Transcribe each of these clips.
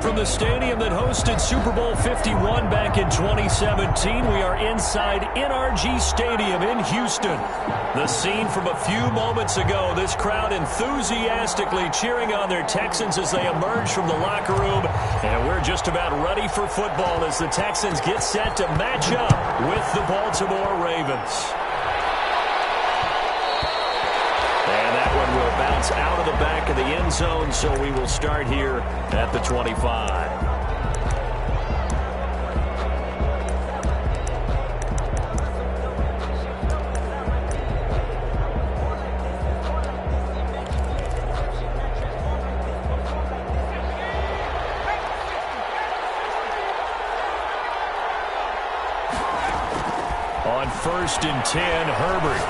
From the stadium that hosted Super Bowl 51 back in 2017, we are inside NRG Stadium in Houston. The scene from a few moments ago, this crowd enthusiastically cheering on their Texans as they emerge from the locker room. And we're just about ready for football as the Texans get set to match up with the Baltimore Ravens. And that one will bounce out of the back of the end zone, so we will start here at the 25. On 1st and 10, Herbert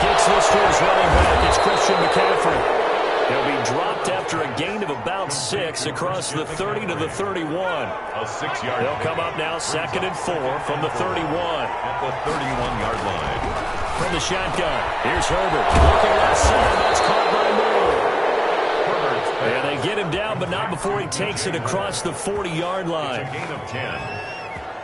gets this to his running back. It's Christian McCaffrey. He'll be dropped after a gain of about 6 across the 30 to the 31. A 6-yard. They'll come up now 2nd and 4 from the 31. At the 31-yard line. From the shotgun, here's Herbert. Looking left side, that's caught by Moore. And they get him down, but not before he takes it across the 40-yard line. It's a gain of 10.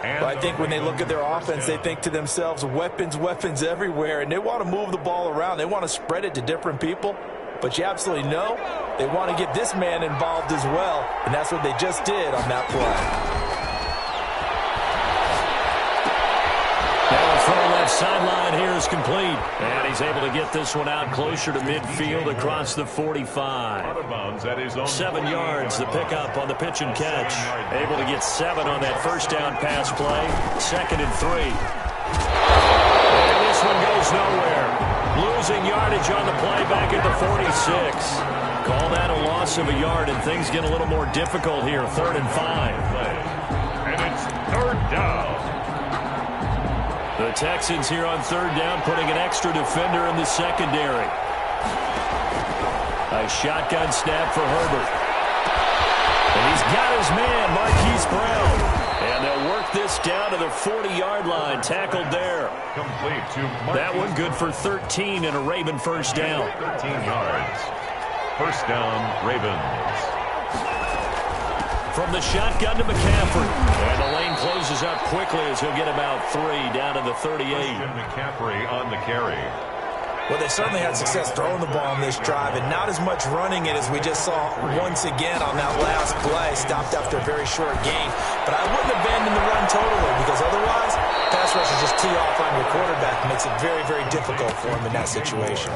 Well, I think when they look at their offense, they think to themselves, weapons, weapons everywhere, and they want to move the ball around. They want to spread it to different people, but you absolutely know they want to get this man involved as well, and that's what they just did on that play. Now the throw left sideline here is complete, and he's able to get this one out closer to midfield across the 45. 7 yards, the pickup on the pitch and catch. Able to get 7 on that first down pass play. 2nd and 3. And this one goes nowhere. Losing yardage on the play back at the 46. Call that a loss of a yard, and things get a little more difficult here. 3rd and 5. And it's 3rd down. The Texans here on 3rd down, putting an extra defender in the secondary. A shotgun snap for Herbert. And he's got his man, Marquise Brown. And they'll work this down to the 40-yard line. Tackled there. Complete to Marquise. That one good for 13 and a Raven first down. 13 yards. First down, Ravens. From the shotgun to McCaffrey. And the lane closes up quickly as he'll get about 3 down to the 38. McCaffrey on the carry. Well, they certainly had success throwing the ball on this drive, and not as much running it as we just saw once again on that last play. Stopped after a very short gain. But I wouldn't abandon the run totally, because otherwise, pass rush is just tee off on your quarterback. It makes it very, very difficult for him in that situation.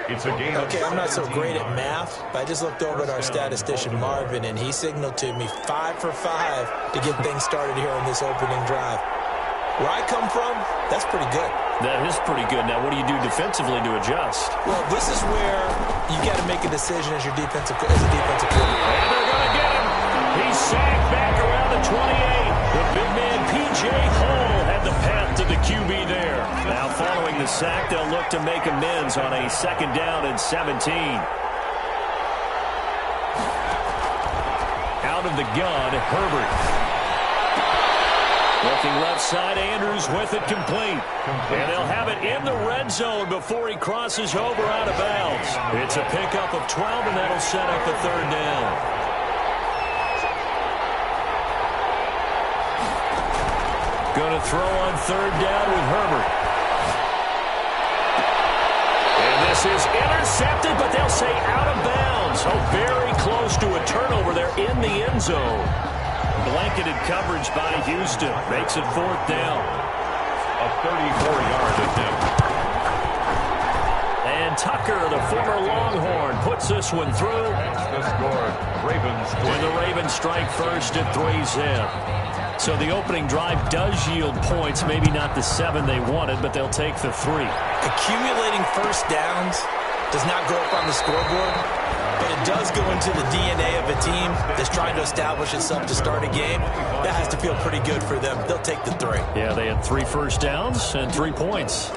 It's a game. Okay, I'm not so great at math, but I just looked over at our statistician, Marvin, and he signaled to me 5 for 5 to get things started here on this opening drive. Where I come from, that's pretty good. That is pretty good. Now, what do you do defensively to adjust? Well, this is where you got to make a decision as a defensive coordinator. And they're going to get him. He's sacked back around the 28. The big man, P.J. Hall, had the path to the QB there. Now, following the sack, they'll look to make amends on a 2nd down and 17. Out of the gun, Herbert. Looking left side, Andrews with it complete. And they'll have it in the red zone before he crosses over out of bounds. It's a pickup of 12, and that'll set up a 3rd down. Going to throw on 3rd down with Herbert. And this is intercepted, but they'll say out of bounds. Oh, very close to a turnover there in the end zone. Blanketed coverage by Houston. Makes it 4th down. A 34-yard attempt. And Tucker, the former Longhorn, puts this one through. That's the score. Ravens. And the Ravens strike first at 3-zip. So the opening drive does yield points. Maybe not the 7 they wanted, but they'll take the 3. Accumulating first downs does not go up on the scoreboard, but it does go into the DNA of a team that's trying to establish itself to start a game. That has to feel pretty good for them. They'll take the 3. Yeah, they had 3 first downs and 3 points.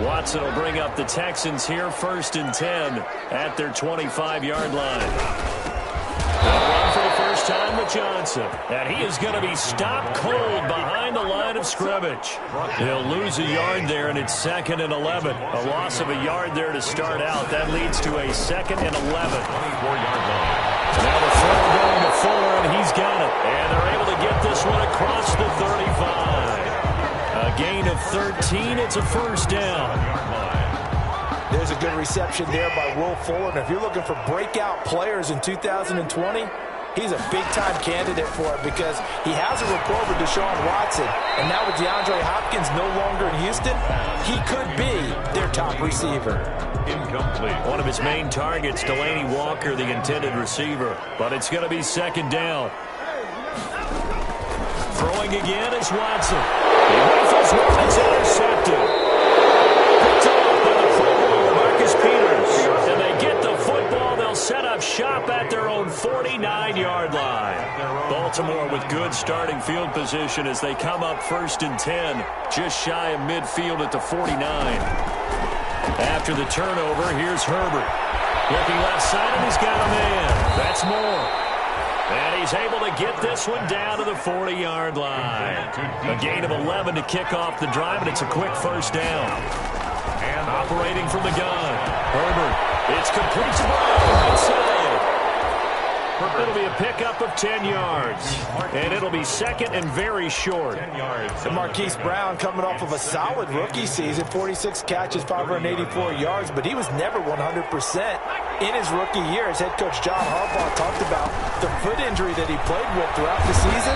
Watson will bring up the Texans here, 1st and 10 at their 25-yard line. They'll run for the first time with to Johnson. And he is going to be stopped cold behind the line of scrimmage. He'll lose a yard there, and it's 2nd and 11. A loss of a yard there to start out. That leads to a 2nd and 11. 24-yard line. Now the throw going to Fuller, and he's got it. And they're able to get this one across the 35. A gain of 13. It's a first down. There's a good reception there by Will Fuller. And if you're looking for breakout players in 2020, he's a big-time candidate for it because he has a rapport with Deshaun Watson. And now with DeAndre Hopkins no longer in Houston, he could be their top receiver. Incomplete. One of his main targets, Delaney Walker, the intended receiver. But it's going to be 2nd down. Throwing again is Watson. He rifles one. It's intercepted. Picked off by the Pro Bowler, Marcus Peters. And they get the football. They'll set up shop at their own 49-yard line. Baltimore with good starting field position as they come up 1st and 10. Just shy of midfield at the 49. After the turnover, here's Herbert. Looking left side, and he's got a man. That's Moore. And he's able to get this one down to the 40-yard line. A gain of 11 to kick off the drive, and it's a quick first down. And operating from the gun, Herbert. It's complete to Brown inside. It'll be a pickup of 10 yards. And it'll be 2nd and very short. 10 yards. And Marquise Brown coming off of a solid rookie season, 46 catches, 584 yards, but he was never 100% in his rookie year. As head coach John Harbaugh talked about the foot injury that he played with throughout the season.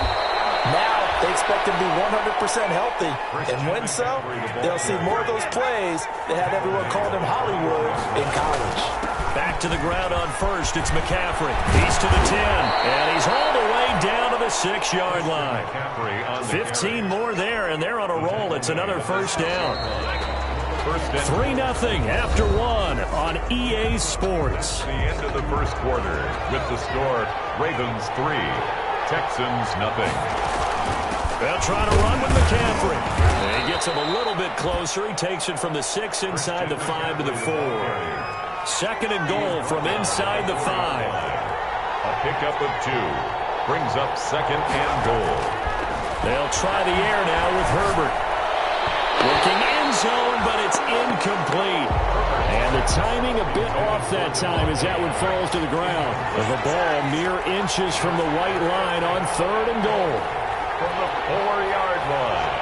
Now they expect him to be 100% healthy. And when so, they'll see more of those plays that had everyone calling him Hollywood in college. Back to the ground on first. It's McCaffrey. He's to the 10. And he's all the way down to the 6-yard line. 15 more there, and they're on a roll. It's another first down. 3-0 after 1 on EA Sports. The end of the first quarter with the score Ravens 3, Texans 0. They'll try to run with McCaffrey. And he gets him a little bit closer. He takes it from the 6 inside the 5 to the 4. 2nd and goal from inside the 5. A pickup of 2 brings up 2nd and goal. They'll try the air now with Herbert. Looking end zone, but it's incomplete. And the timing a bit off that time as that one falls to the ground. The ball mere inches from the white line on 3rd and goal. From the 4-yard line.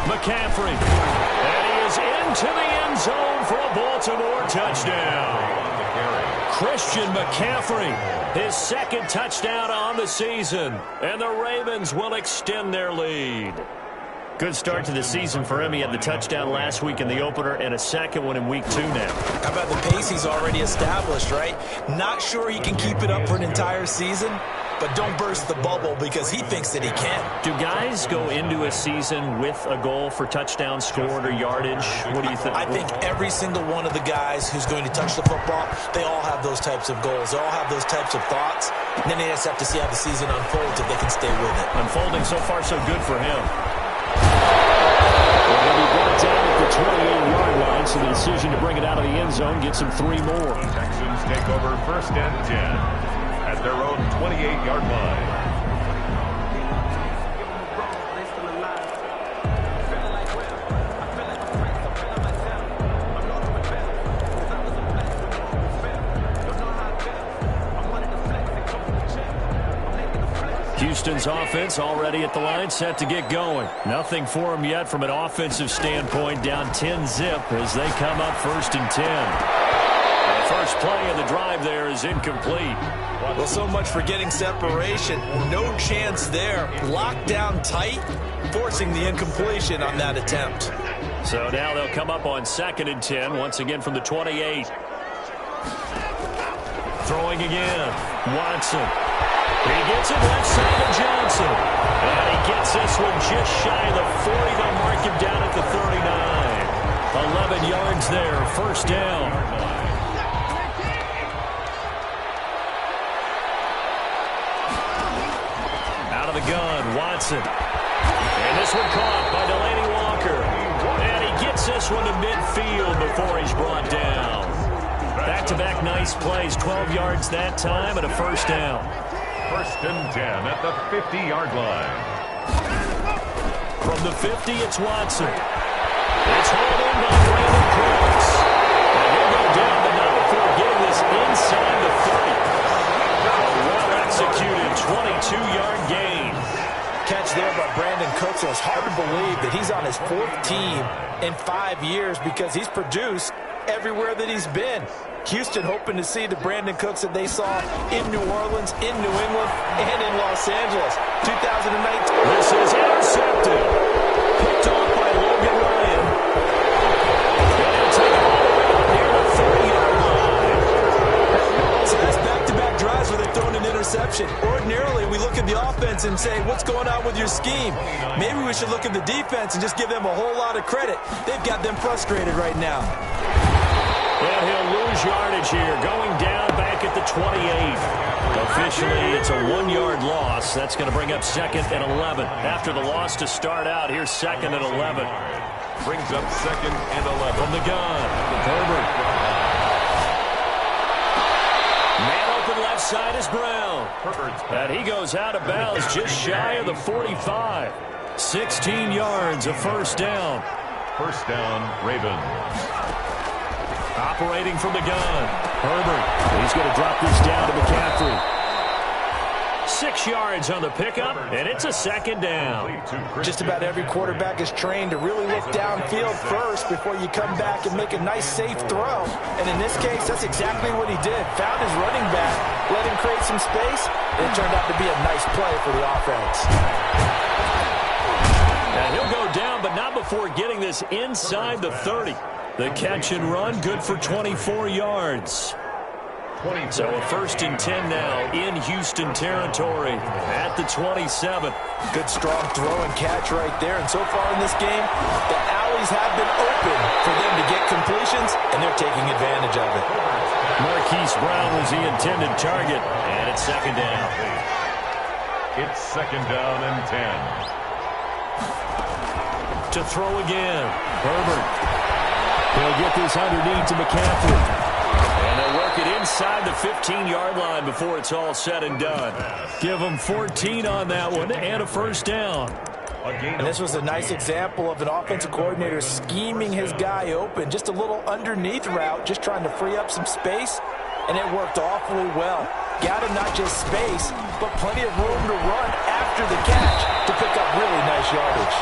McCaffrey. And he is into the end zone for a Baltimore touchdown. Christian McCaffrey, his 2nd touchdown on the season. And the Ravens will extend their lead. Good start to the season for him. He had the touchdown last week in the opener and a 2nd one in week 2 now. How about the pace he's already established, right? Not sure he can keep it up for an entire season, but don't burst the bubble because he thinks that he can. Do guys go into a season with a goal for touchdown scored or yardage? What do you think? I think every single one of the guys who's going to touch the football, they all have those types of goals. They all have those types of thoughts. And then they just have to see how the season unfolds if they can stay with it. Unfolding so far so good for him. Well, he'll be brought down at the 28-yard line, so the decision to bring it out of the end zone gets him 3 more. Texans take over 1st and 10 at their own 28-yard line. Houston's offense already at the line, set to get going. Nothing for them yet from an offensive standpoint, down 10-zip as they come up 1st and 10. The first play of the drive there is incomplete. Well, so much for getting separation. No chance there. Locked down tight, forcing the incompletion on that attempt. So now they'll come up on 2nd and 10, once again from the 28. Throwing again, Watson. He gets it left side to Johnson. And he gets this one just shy of the 40. They'll mark him down at the 39. 11 yards there, first down. Out of the gun, Watson. And this one caught by Delaney Walker. And he gets this one to midfield before he's brought down. Back-to-back nice plays, 12 yards that time and a first down. First and 10 at the 50-yard line. From the 50, it's Watson. It's hauled in by Brandon Cooks. And he'll go down, but not before getting this inside the 30. Well-executed 22-yard gain. Catch there by Brandon Cooks. It's hard to believe that he's on his 4th team in 5 years because he's produced everywhere that he's been. Houston hoping to see the Brandon Cooks that they saw in New Orleans, in New England, and in Los Angeles. 2019. This is intercepted. Picked off by Logan Ryan. And he'll take it all the way up near the 30-yard line. So that's back-to-back drives where they've thrown an interception. Ordinarily, we look at the offense and say, what's going on with your scheme? Maybe we should look at the defense and just give them a whole lot of credit. They've got them frustrated right now. And he'll lose yardage here, going down back at the 28. Officially, it's a 1-yard loss. That's going to bring up 2nd and 11. After the loss to start out, here's 2nd and 11. Brings up 2nd and 11. From the gun, Herbert. Man open left side is Brown. And he goes out of bounds just shy of the 45. 16 yards, a first down. First down, Ravens. Operating from the gun, Herbert. He's going to drop this down to McCaffrey. 6 yards on the pickup, and it's a 2nd down. Just about every quarterback is trained to really look downfield first before you come back and make a nice, safe throw. And in this case, that's exactly what he did. Found his running back, let him create some space, and it turned out to be a nice play for the offense. And he'll go down, but not before getting this inside the 30. The catch and run, good for 24 yards. So a 1st and 10 now in Houston territory at the 27. Good strong throw and catch right there. And so far in this game, the alleys have been open for them to get completions, and they're taking advantage of it. Marquise Brown was the intended target, and it's 2nd down. It's 2nd down and 10. To throw again, Herbert. He'll get this underneath to McCaffrey. And they'll work it inside the 15-yard line before it's all said and done. Give them 14 on that one and a first down. And this was a nice example of an offensive coordinator scheming his guy open. Just a little underneath route, just trying to free up some space, and it worked awfully well. Got him not just space, but plenty of room to run after the catch to pick up really nice yardage.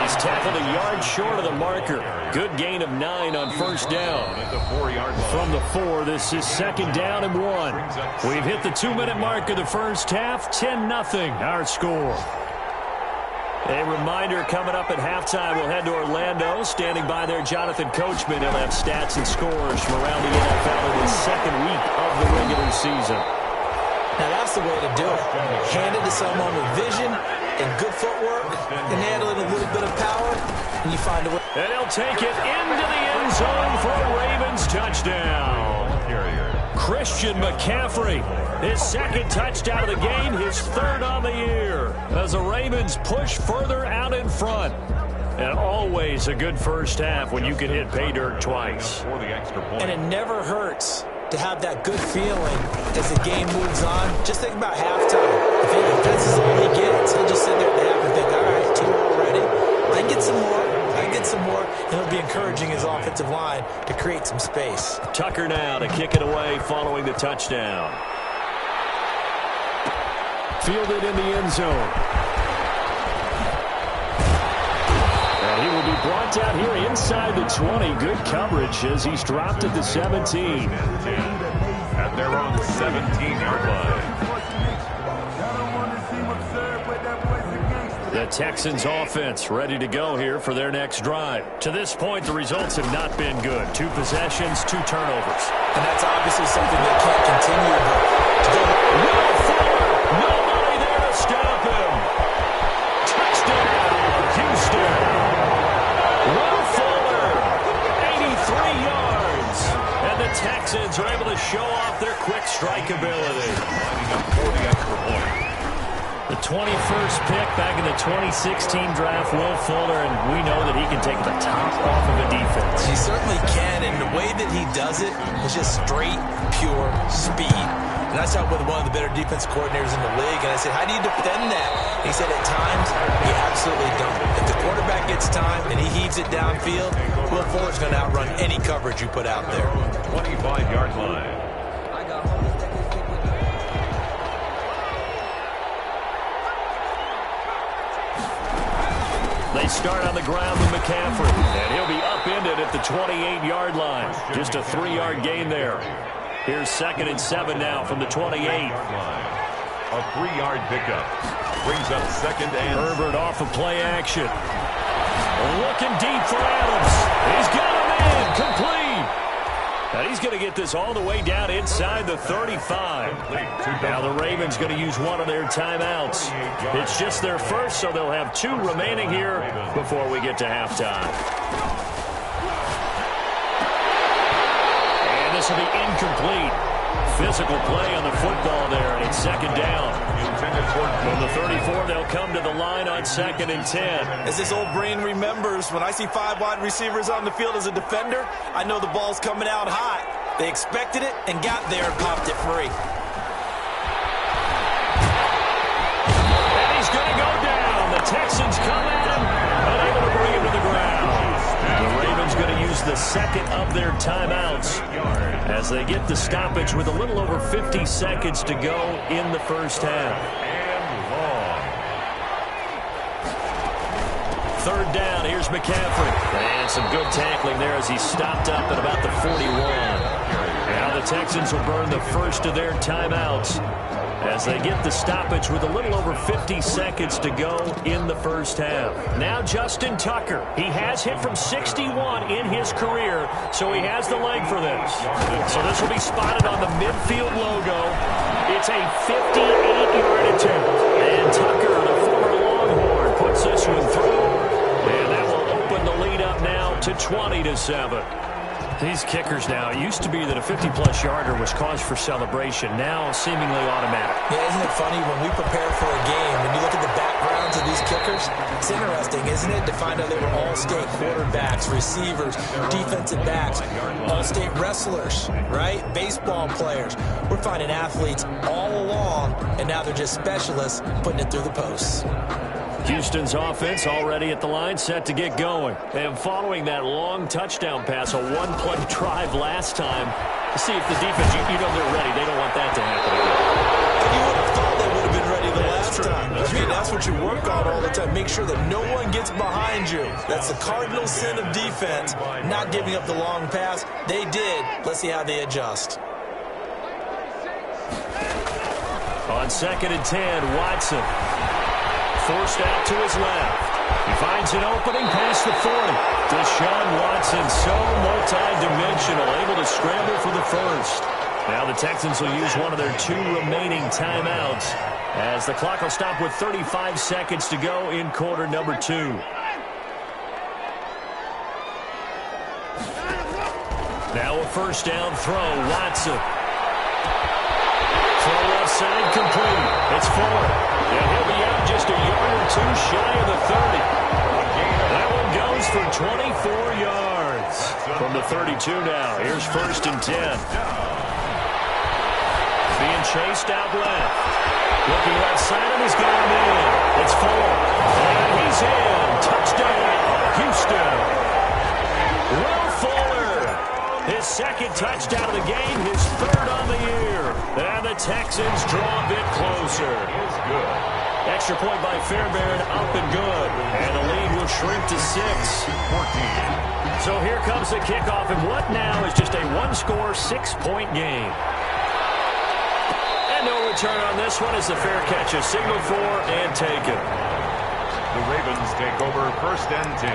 He's tackled a yard short of the marker. Good gain of 9 on first down. From the 4, this is 2nd down and 1. We've hit the 2-minute mark of the first half. 10-0 our score. A reminder coming up at halftime, we'll head to Orlando. Standing by there, Jonathan Coachman. He'll have stats and scores from around the NFL in the 2nd week of the regular season. Now that's the way to do it. Hand it to someone with vision and good footwork, and handle it a little bit of power, and you find a way. And he'll take it into the end zone for a Ravens touchdown. Christian McCaffrey, his 2nd touchdown of the game, his 3rd on the year, as the Ravens push further out in front. And always a good first half when you can hit pay dirt twice. And it never hurts to have that good feeling as the game moves on. Just think about halftime. If the defense is all he gets, he'll just sit there at the half and think, all right, 2 already. I can get some more. I can get some more. And he'll be encouraging his offensive line to create some space. Tucker now to kick it away following the touchdown. Fielded in the end zone. And he will be brought down here inside the 20. Good coverage as he's dropped at the 17. At their own 17-yard line. The Texans offense ready to go here for their next drive. To this point, the results have not been good. 2 possessions, 2 turnovers. And that's obviously something they can't continue. Will Fuller, nobody there to stop him. Touchdown, Houston. Will Fuller, 83 yards. And the Texans are able to show off their quick strike ability. The 21st pick back in the 2016 draft, Will Fuller, and we know that he can take the top off of a defense. He certainly can, and the way that he does it is just straight, pure speed. And I sat with one of the better defense coordinators in the league, and I said, how do you defend that? He said, at times, you absolutely don't. If the quarterback gets time and he heaves it downfield, Will Fuller's going to outrun any coverage you put out there. 25-yard line. They start on the ground with McCaffrey, and he'll be upended at the 28-yard line. Just a 3-yard gain there. Here's 2nd and 7 now from the 28. A 3-yard pickup. Brings up 2nd and... Herbert off of play action. Looking deep for Adams. He's got him in. Complete. And he's going to get this all the way down inside the 35. Now the Ravens going to use one of their timeouts. It's just their first, so they'll have 2 remaining here before we get to halftime. And this will be incomplete. Physical play on the football there, and it's 2nd down. From the 34, they'll come to the line on 2nd and 10. As this old brain remembers, when I see 5 wide receivers on the field as a defender, I know the ball's coming out hot. They expected it and got there and popped it free. And he's going to go down. The Texans come at him, unable to bring him to the ground. The Ravens going to use the 2nd of their timeouts as they get the stoppage with a little over 50 seconds to go in the first half. And long. 3rd down, here's McCaffrey. And some good tackling there as he stopped up at about the 41. Now the Texans will burn the first of their timeouts as they get the stoppage with a little over 50 seconds to go in the first half. Now Justin Tucker. He has hit from 61 in his career, so he has the leg for this. So this will be spotted on the midfield logo. It's a 58-yard attempt. And Tucker, the former Longhorn, puts this one through. And that will open the lead up now to 20-7. These kickers now, it used to be that a 50-plus yarder was cause for celebration. Now seemingly automatic. Yeah, isn't it funny when we prepare for a game, when you look at the backgrounds of these kickers, it's interesting, isn't it, to find out they were all-state quarterbacks, receivers, defensive backs, all-state wrestlers, right? Baseball players. We're finding athletes all along, and now they're just specialists putting it through the posts. Houston's offense already at the line, set to get going. And following that long touchdown pass, a one-play drive last time, to see if the defense, you know they're ready. They don't want that to happen again. And you would have thought they would have been ready the last time. I mean, that's what you work on all the time. Make sure that no one gets behind you. That's the cardinal sin of defense, not giving up the long pass. They did. Let's see how they adjust. On 2nd and 10, Watson. Forced out to his left. He finds an opening past the 40. Deshaun Watson, so multi-dimensional, able to scramble for the first. Now the Texans will use one of their 2 remaining timeouts as the clock will stop with 35 seconds to go in quarter number 2. Now a first down throw, Watson. Throw left side complete. It's Fuller. And he'll be out just a yard or 2 shy of the 30. That one goes for 24 yards. From the 32 now, here's 1st and 10. Being chased out left. Looking left side, and he's got him in. It's Fuller. And he's in. Touchdown, Houston. Will Fuller. His 2nd touchdown of the game, his 3rd on the year. And the Texans draw a bit closer. Extra point by Fairbairn, up and good. And the lead will shrink to 6. 14. So here comes the kickoff, and what now is just a one-score, 6-point game. And no return on this one as the fair catch is signaled for and taken. The Ravens take over 1st and 10.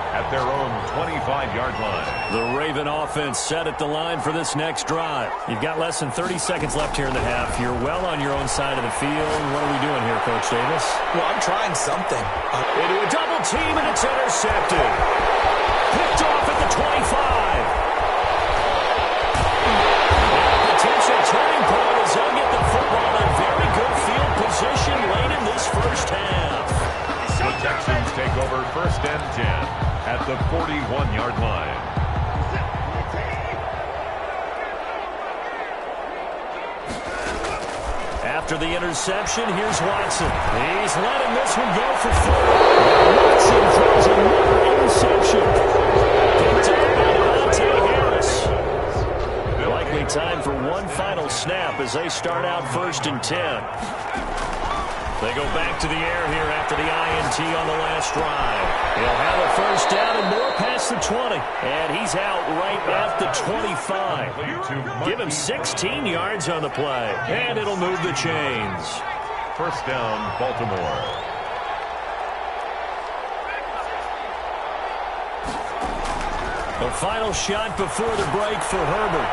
At their own 25-yard line. The Raven offense set at the line for this next drive. You've got less than 30 seconds left here in the half. You're well on your own side of the field. What are we doing here, Coach Davis? Well, I'm trying something. Into a double team, and it's intercepted. Picked off at the 25. Potential turning point as they'll get the football in very good field position late in this first half. The Texans take over 1st and 10. At the 41-yard line. After the interception, here's Watson. He's letting this one go for 4. Watson throws another interception. Picked up by Devontae Harris. Likely time for one final snap as they start out 1st and 10. They go back to the air here after the INT on the last drive. He'll have a 1st down and more past the 20. And he's out right at the 25. Give him 16 yards on the play. And it'll move the chains. 1st down, Baltimore. The final shot before the break for Herbert.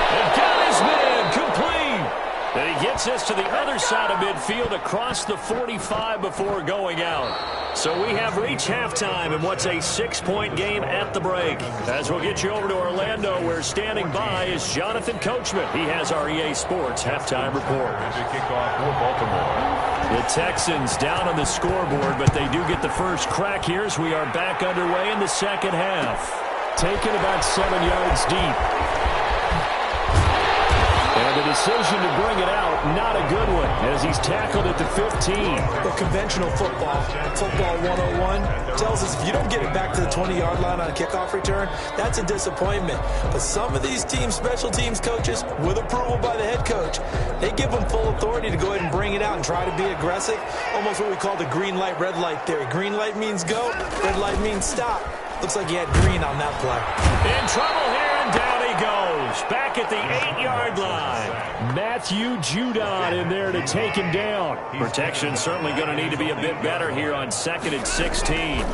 And got his man complete. And he gets us to the other side of midfield across the 45 before going out. So we have reached halftime in what's a 6-point game at the break. As we'll get you over to Orlando, where standing by is Jonathan Coachman. He has our EA Sports halftime report. Kickoff for Baltimore. The Texans down on the scoreboard, but they do get the first crack here as we are back underway in the second half. Taken about 7 yards deep. And the decision to bring it out, not a good one, as he's tackled at the 15. The conventional football 101, tells us if you don't get it back to the 20-yard line on a kickoff return, that's a disappointment. But some of these teams, special teams coaches, with approval by the head coach, they give them full authority to go ahead and bring it out and try to be aggressive. Almost what we call the green light, red light theory. Green light means go, red light means stop. Looks like he had green on that play. In trouble here, and down he goes. Back at the 8-yard line. Matthew Judon in there to take him down. Protection certainly going to need to be a bit better here on 2nd and 16. Now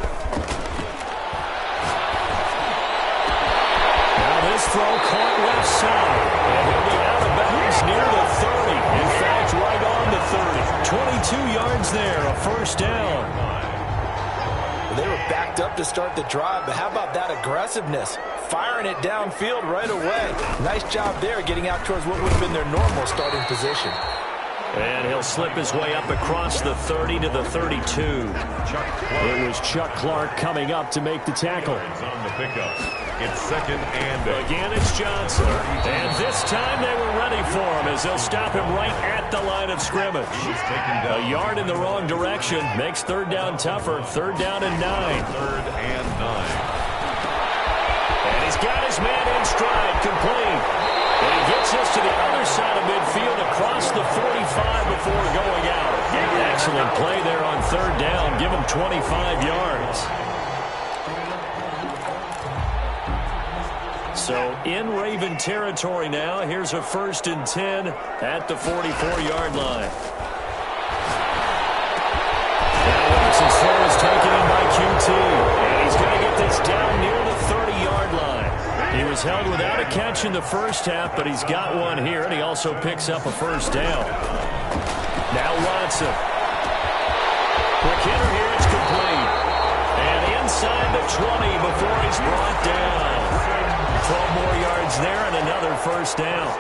this throw caught left side. And he'll be out of bounds near the 30. In fact, right on the 30. 22 yards there, a 1st down. They were backed up to start the drive, but how about that aggressiveness? Firing it downfield right away. Nice job there getting out towards what would have been their normal starting position. And he'll slip his way up across the 30 to the 32. It was Chuck Clark coming up to make the tackle. On the pickup. It's 2nd and 8. Again, it's Johnson. And this time they were ready for him as they'll stop him right at the line of scrimmage. A yard in the wrong direction makes 3rd down tougher. 3rd down and 9. 3rd and 9. And he's got his man in stride, complete. And he gets us to the other side of midfield across the 45 before going out. Excellent play there on 3rd down. Give him 25 yards. So in Raven territory now. Here's a 1st and 10 at the 44-yard line. Now Watson's throw is taken in by QT. And he's going to get this down near the 30-yard line. He was held without a catch in the first half, but he's got one here, and he also picks up a 1st down. Now Watson. Quick hitter here, it's complete. And inside the 20 before he's brought down. 12 more yards there and another 1st down.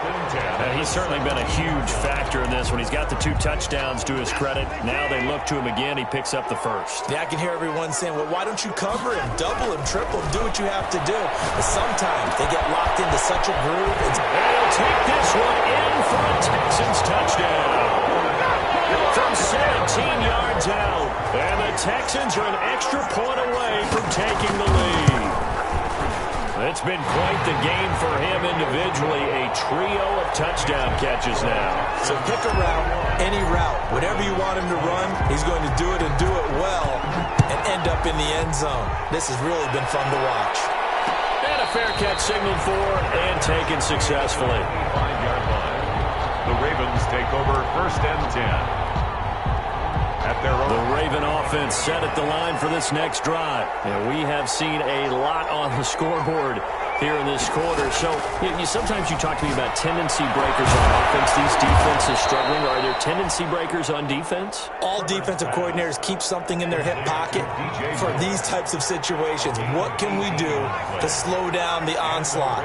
He's certainly been a huge factor in this one. He's got the 2 touchdowns to his credit. Now they look to him again. He picks up the 1st. Yeah, I can hear everyone saying, well, why don't you cover him, double him, triple him, do what you have to do. But sometimes they get locked into such a groove. And they'll take this one in for a Texans touchdown. From 17 yards out. And the Texans are an extra point away from taking the lead. It's been quite the game for him individually. A trio of touchdown catches now. So pick a route, any route. Whatever you want him to run, he's going to do it and do it well and end up in the end zone. This has really been fun to watch. And a fair catch signaled for and taken successfully. 5-yard line. The Ravens take over 1st and 10. The Raven offense set at the line for this next drive. And we have seen a lot on the scoreboard here in this quarter. So sometimes you talk to me about tendency breakers on offense. These defenses struggling. Are there tendency breakers on defense? All defensive coordinators keep something in their hip pocket for these types of situations. What can we do to slow down the onslaught?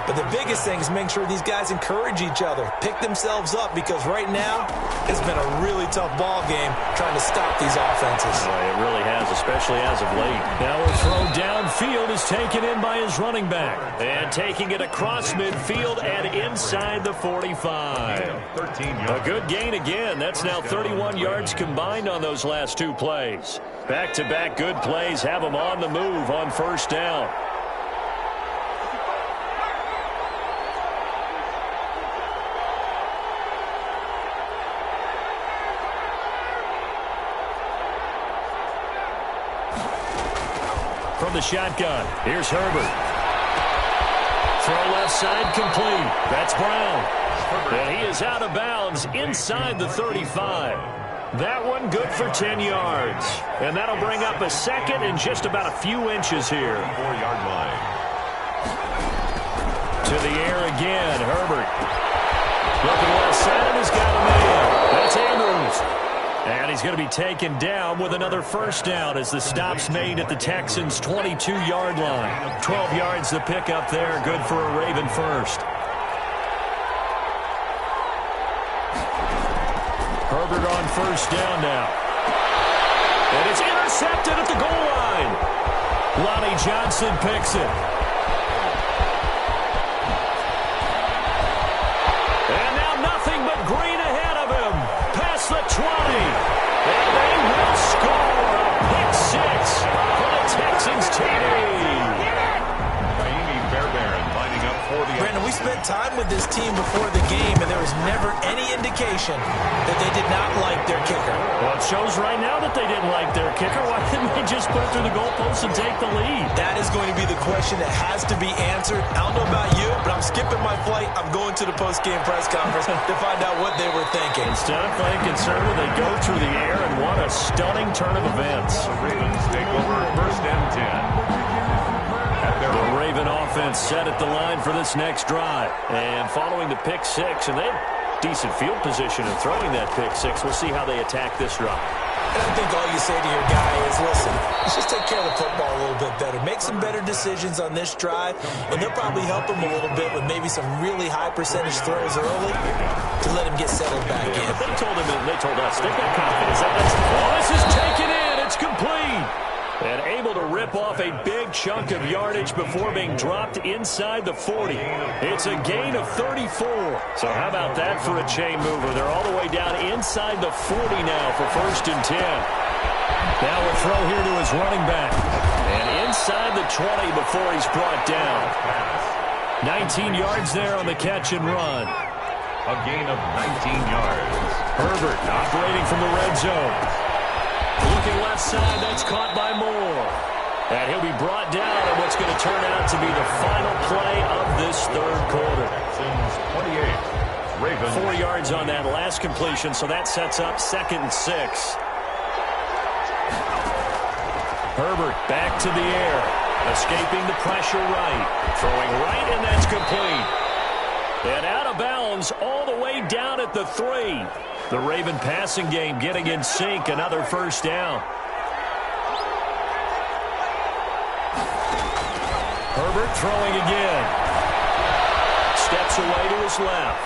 But the biggest thing is making sure these guys encourage each other, pick themselves up, because right now it's been a really tough ball game trying to stop these offenses. It really has, especially as of late. Now we're thrown downfield. midfield is taken in by his running back. And taking it across midfield and inside the 45. A good gain again. That's now 31 yards combined on those last two plays. Back-to-back good plays have him on the move on first down. From the shotgun, here's Herbert. Throw left side complete. That's Brown. And he is out of bounds inside the 35. That one good for 10 yards. And that'll bring up a second and just about a few inches here. 4-yard line. To the air again, Herbert. Looking left side and he's got a man. That's Andrews. And he's going to be taken down with another first down as the stop's made at the Texans' 22-yard line. 12 yards the pickup there, good for a Raven first. Herbert on first down now. And it's intercepted at the goal line. Lonnie Johnson picks it. And now nothing but green ahead of him. Past the 20. And they will score a pick six for the Texans TD. Brandon, we spent time with this team before the game, and there was never any indication that they did not like their kicker. Well, it shows right now that they didn't like their kicker. Why didn't they just put it through the goalpost and take the lead? That is going to be the question that has to be answered. I don't know about you, but I'm skipping my flight. I'm going to the post-game press conference to find out what they were thinking. Instead of playing conservative, they go through the air, and what a stunning turn of events. The Ravens take over first and 10. The Raven offense set at the line for this next drive. And following the pick six, and they have decent field position in throwing that pick six. We'll see how they attack this drive. And I think all you say to your guy is, listen, let's just take care of the football a little bit better. Make some better decisions on this drive, and they'll probably help him a little bit with maybe some really high percentage throws early to let him get settled back in. But they told him, and they told us, they've got confidence. This is taken in. It's complete. And able to rip off a big chunk of yardage before being dropped inside the 40. It's a gain of 34. So how about that for a chain mover? They're all the way down inside the 40 now for first and 10. Now a throw here to his running back. And inside the 20 before he's brought down. 19 yards there on the catch and run. A gain of 19 yards. Herbert operating from the red zone. Looking left side, that's caught by Moore. And he'll be brought down in what's going to turn out to be the final play of this third quarter. 28. Ravens. 4 yards on that last completion, so that sets up 2nd and 6. Herbert back to the air. Escaping the pressure right. Throwing right, and that's complete. And out of bounds all the way down at the 3. The Raven passing game getting in sync. Another first down. Herbert throwing again. Steps away to his left.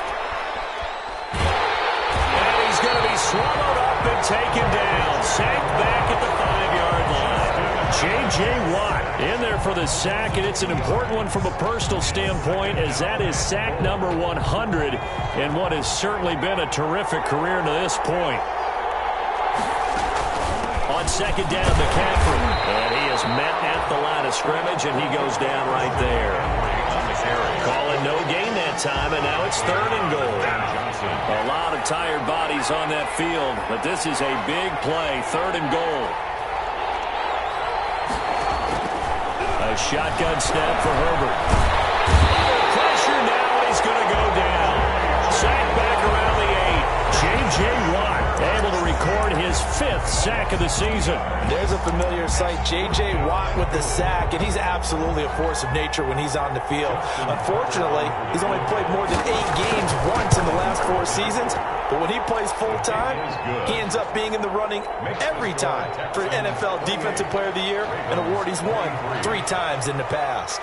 And he's going to be swallowed up and taken down. Sacked back at the 5-yard line. J.J. Watt in there for the sack, and it's an important one from a personal standpoint, as that is sack number 100 in what has certainly been a terrific career to this point. On second down, McCaffrey, and he is met at the line of scrimmage, and he goes down right there. Calling no gain that time, and now it's 3rd and goal. A lot of tired bodies on that field, but this is a big play, 3rd and goal. A shotgun snap for Herbert. Pressure now, he's going to go down. Sack back around the 8. J.J. Watt able to record his 5th sack of the season. There's a familiar sight. J.J. Watt with the sack, and he's absolutely a force of nature when he's on the field. Unfortunately, he's only played more than 8 games once in the last 4 seasons. But when he plays full-time, he ends up being in the running every time for NFL Defensive Player of the Year, an award he's won 3 times in the past.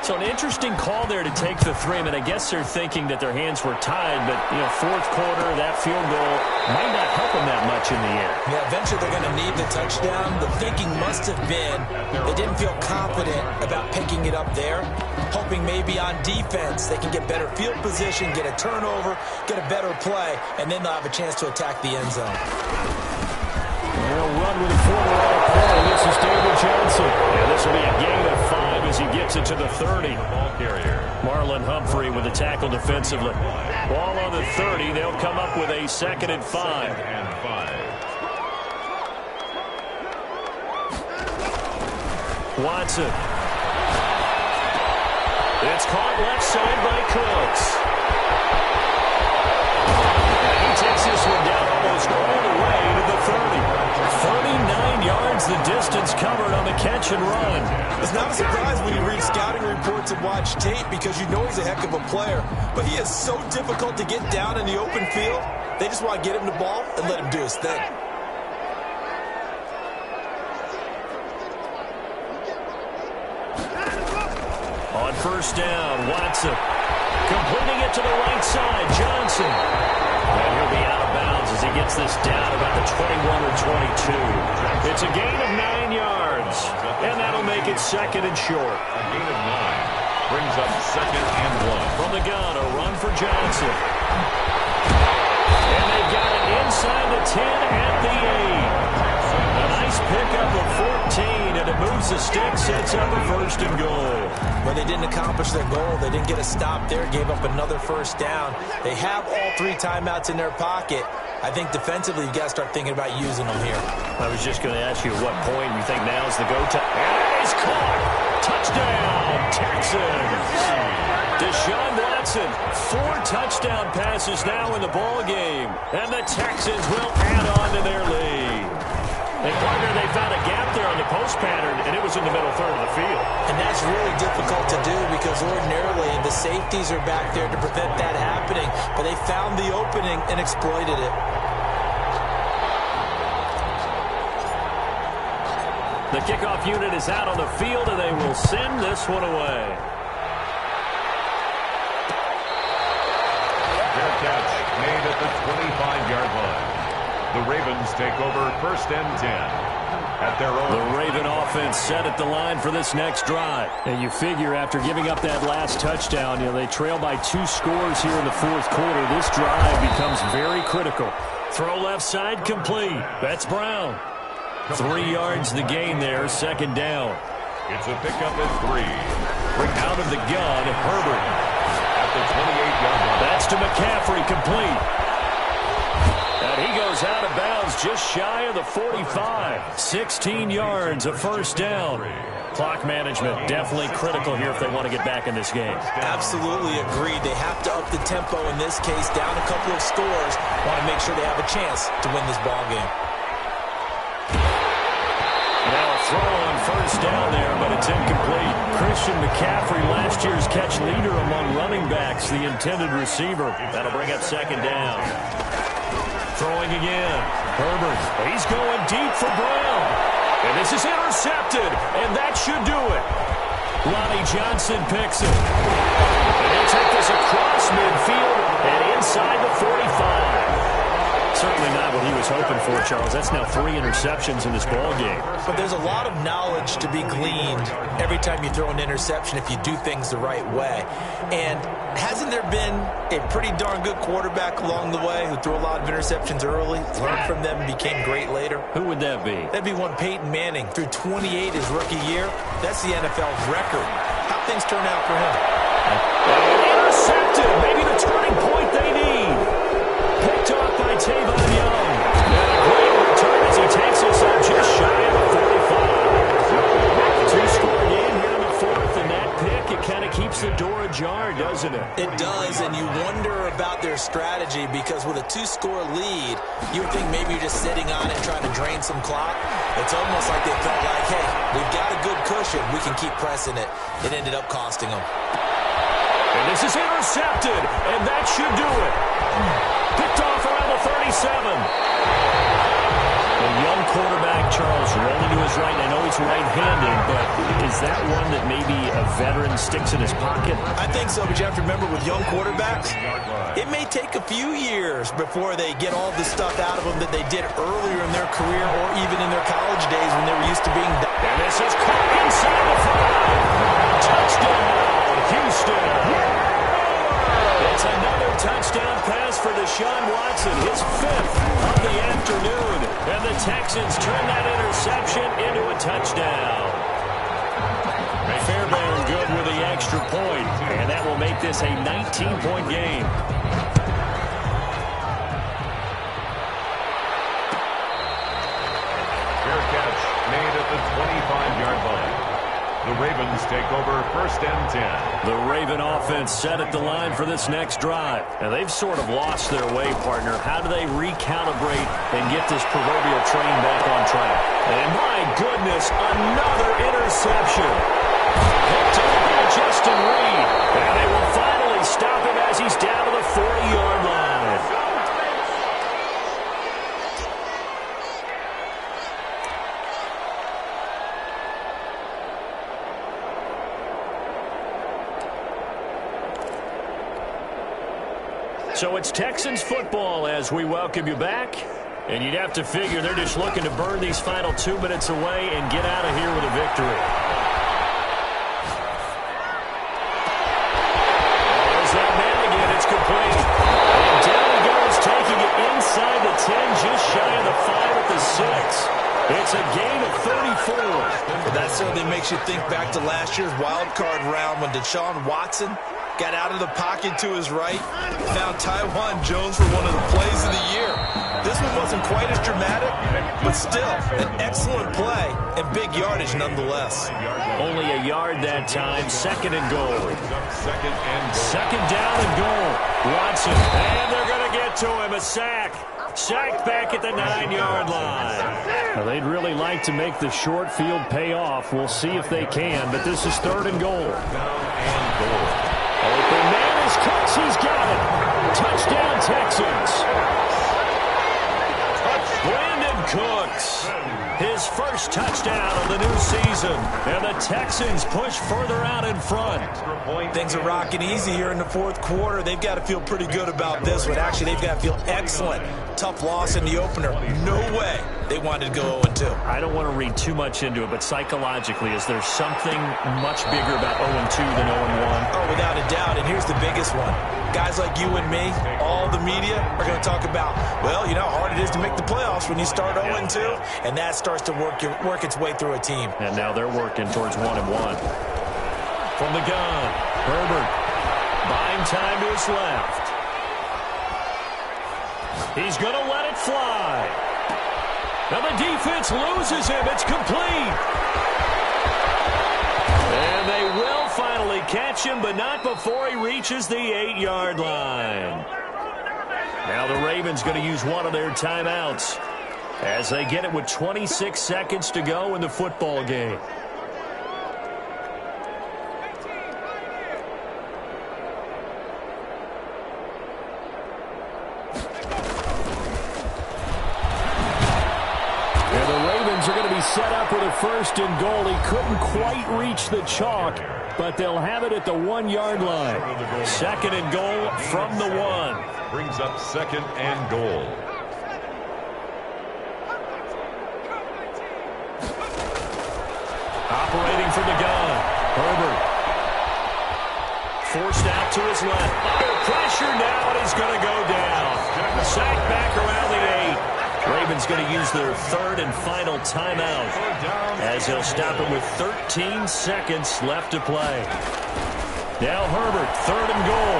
So an interesting call there to take the three. I mean, I guess they're thinking that their hands were tied, but, fourth quarter, that field goal might not help them that much in the air. Yeah, eventually they're going to need the touchdown. The thinking must have been they didn't feel confident about picking it up there, hoping maybe on defense they can get better field position, get a turnover, get a better play, and then they'll have a chance to attack the end zone. They'll run with a four-to-one play. This is David Johnson. And this will be a gain of 5 as he gets it to the 30. Ball carrier. Marlon Humphrey with the tackle defensively. Ball on the 30. They'll come up with a 2nd and 5. 2nd and 5. Watson. It's caught left side by Cooks. And he takes this one down almost all the way to the 30. 39 yards the distance covered on the catch and run. It's not a surprise when you read scouting reports and watch tape because you know he's a heck of a player. But he is so difficult to get down in the open field. They just want to get him the ball and let him do his thing. On first down, Watson. Completing it to the right side, Johnson. And he'll be out of bounds as he gets this down about the 21 or 22. It's a gain of 9 yards. And that'll make it 2nd and short. A gain of 9 brings up 2nd and 1. From the gun, a run for Johnson. And they've got it inside the 10 at the 8. A nice pickup of 14, and it moves the stick, sets up a 1st and goal. But they didn't accomplish their goal. They didn't get a stop there, gave up another 1st down. They have all 3 timeouts in their pocket. I think defensively you've got to start thinking about using them here. I was just going to ask you at what point you think now's the go time. And it is caught. Touchdown, Texans. Deshaun Watson, 4 touchdown passes now in the ball game. And the Texans will add on to their lead. And partner, they found a gap there on the post pattern, and it was in the middle third of the field. And that's really difficult to do because ordinarily the safeties are back there to prevent that happening. But they found the opening and exploited it. The kickoff unit is out on the field, and they will send this one away. Fair catch made at the 25-yard line. The Ravens take over 1st and 10 at their own. The Raven offense set at the line for this next drive. And you figure after giving up that last touchdown, they trail by 2 scores here in the 4th quarter. This drive becomes very critical. Throw left side complete. That's Brown. 3 yards the gain there, 2nd down. It's a pickup at 3. Out of the gun, Herbert. At the 28-yard line. That's to McCaffrey, complete. And he goes out of bounds just shy of the 45. 16 yards, a 1st down. Clock management definitely critical here if they want to get back in this game. Absolutely agreed. They have to up the tempo in this case, down a couple of scores. Want to make sure they have a chance to win this ball game. Now a throw on 1st down there, but it's incomplete. Christian McCaffrey, last year's catch leader among running backs, the intended receiver. That'll bring up 2nd down. Throwing again. Herbert. He's going deep for Brown. And this is intercepted. And that should do it. Ronnie Johnson picks it. And he'll take this across midfield and inside the 45. Certainly not what he was hoping for, Charles. That's now 3 interceptions in this ball game. But there's a lot of knowledge to be gleaned every time you throw an interception if you do things the right way. And hasn't there been a pretty darn good quarterback along the way who threw a lot of interceptions early, learned from them, and became great later? Who would that be? That'd be one Peyton Manning. Threw 28 his rookie year. That's the NFL's record. How things turn out for him? Intercepted. Maybe the turning point they need. Picked off by Tavon Young. And a great return as he takes us up just shy of the 45. 2-score game here in the 4th, and that pick, it kind of keeps the door ajar, doesn't it? It does, and you wonder about their strategy because with a 2-score lead, you would think maybe you're just sitting on it trying to drain some clock. It's almost like they felt like, hey, we've got a good cushion. We can keep pressing it. It ended up costing them. And this is intercepted, and that should do it. Picked off around the 37. A young quarterback, Charles, rolling to his right. I know he's right-handed, but is that one that maybe a veteran sticks in his pocket? I think so, but you have to remember with young quarterbacks, it may take a few years before they get all the stuff out of them that they did earlier in their career or even in their college days when they were used to being... And this is caught inside the 5. Touchdown, Houston. It's another touchdown pass for Deshaun Watson, his 5th of the afternoon. And the Texans turn that interception into a touchdown. Fairbairn good with the extra point, and that will make this a 19-point game. Fair catch made at the 25-yard line. The Ravens take over 1st and 10. The Raven offense set at the line for this next drive. Now, they've sort of lost their way, partner. How do they recalibrate and get this proverbial train back on track? And my goodness, another interception. Picked up by Justin Reed. And they will finally stop him as he's down to the 40-yard line. So it's Texans football as we welcome you back. And you'd have to figure they're just looking to burn these final 2 minutes away and get out of here with a victory. There's that man again. It's complete. And down he goes, taking it inside the 10, just shy of the 5 at the 6. It's a gain of 34. Well, that certainly makes you think back to last year's wild card round when Deshaun Watson got out of the pocket to his right, found Taiwan Jones for one of the plays of the year. This one wasn't quite as dramatic, but still an excellent play and big yardage nonetheless. Only a yard that time. 2nd and goal. Second down and goal. Watson, and they're going to get to him. A sack. Sacked back at the 9-yard line. Well, they'd really like to make the short field pay off. We'll see if they can, but this is 3rd and goal. Open man is Cooks. He's got it. Touchdown, Texans. Brandon Cooks. His first touchdown of the new season. And the Texans push further out in front. Things are rocking easy here in the 4th quarter. They've got to feel pretty good about this one. Actually, they've got to feel excellent. Tough loss in the opener. No way they wanted to go 0-2. I don't want to read too much into it, but psychologically, is there something much bigger about 0-2 than 0-1? Oh, without a doubt. And here's the biggest one. Guys like you and me, all the media, are going to talk about, well, you know how hard it is to make the playoffs when you start 0-2, and that starts to work its way through a team. And now they're working towards 1-1. From the gun, Herbert buying time to his left. He's going to let it fly. Now the defense loses him. It's complete. And they will finally catch him, but not before he reaches the 8-yard line. Now the Ravens going to use one of their timeouts as they get it with 26 seconds to go in the football game. Set up with a 1st and goal. He couldn't quite reach the chalk, but they'll have it at the 1-yard line. 2nd and goal from the 1. Brings up 2nd and goal. Operating from the gun, Herbert. Forced out to his left. Under pressure now, and he's going to go down. Sacked back around the 8. Ravens going to use their 3rd and final timeout as they'll stop it with 13 seconds left to play. Now Herbert, 3rd and goal.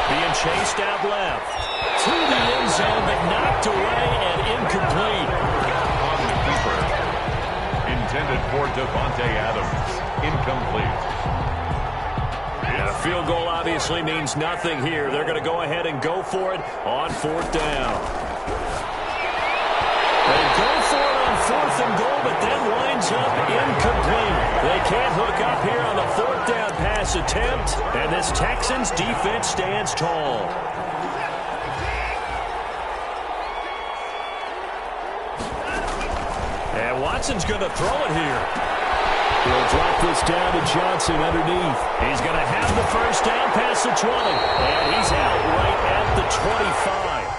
Being chased out left. To the end zone, but knocked away and incomplete. On the keeper. Intended for Devontae Adams. Incomplete. And a field goal obviously means nothing here. They're going to go ahead and go for it on 4th down. They go for it on 4th and goal, but then winds up incomplete. They can't hook up here on the 4th down pass attempt, and this Texans defense stands tall. Watson's going to throw it here. He'll drop this down to Johnson underneath. He's going to have the first down past the 20. And he's out right at the 25.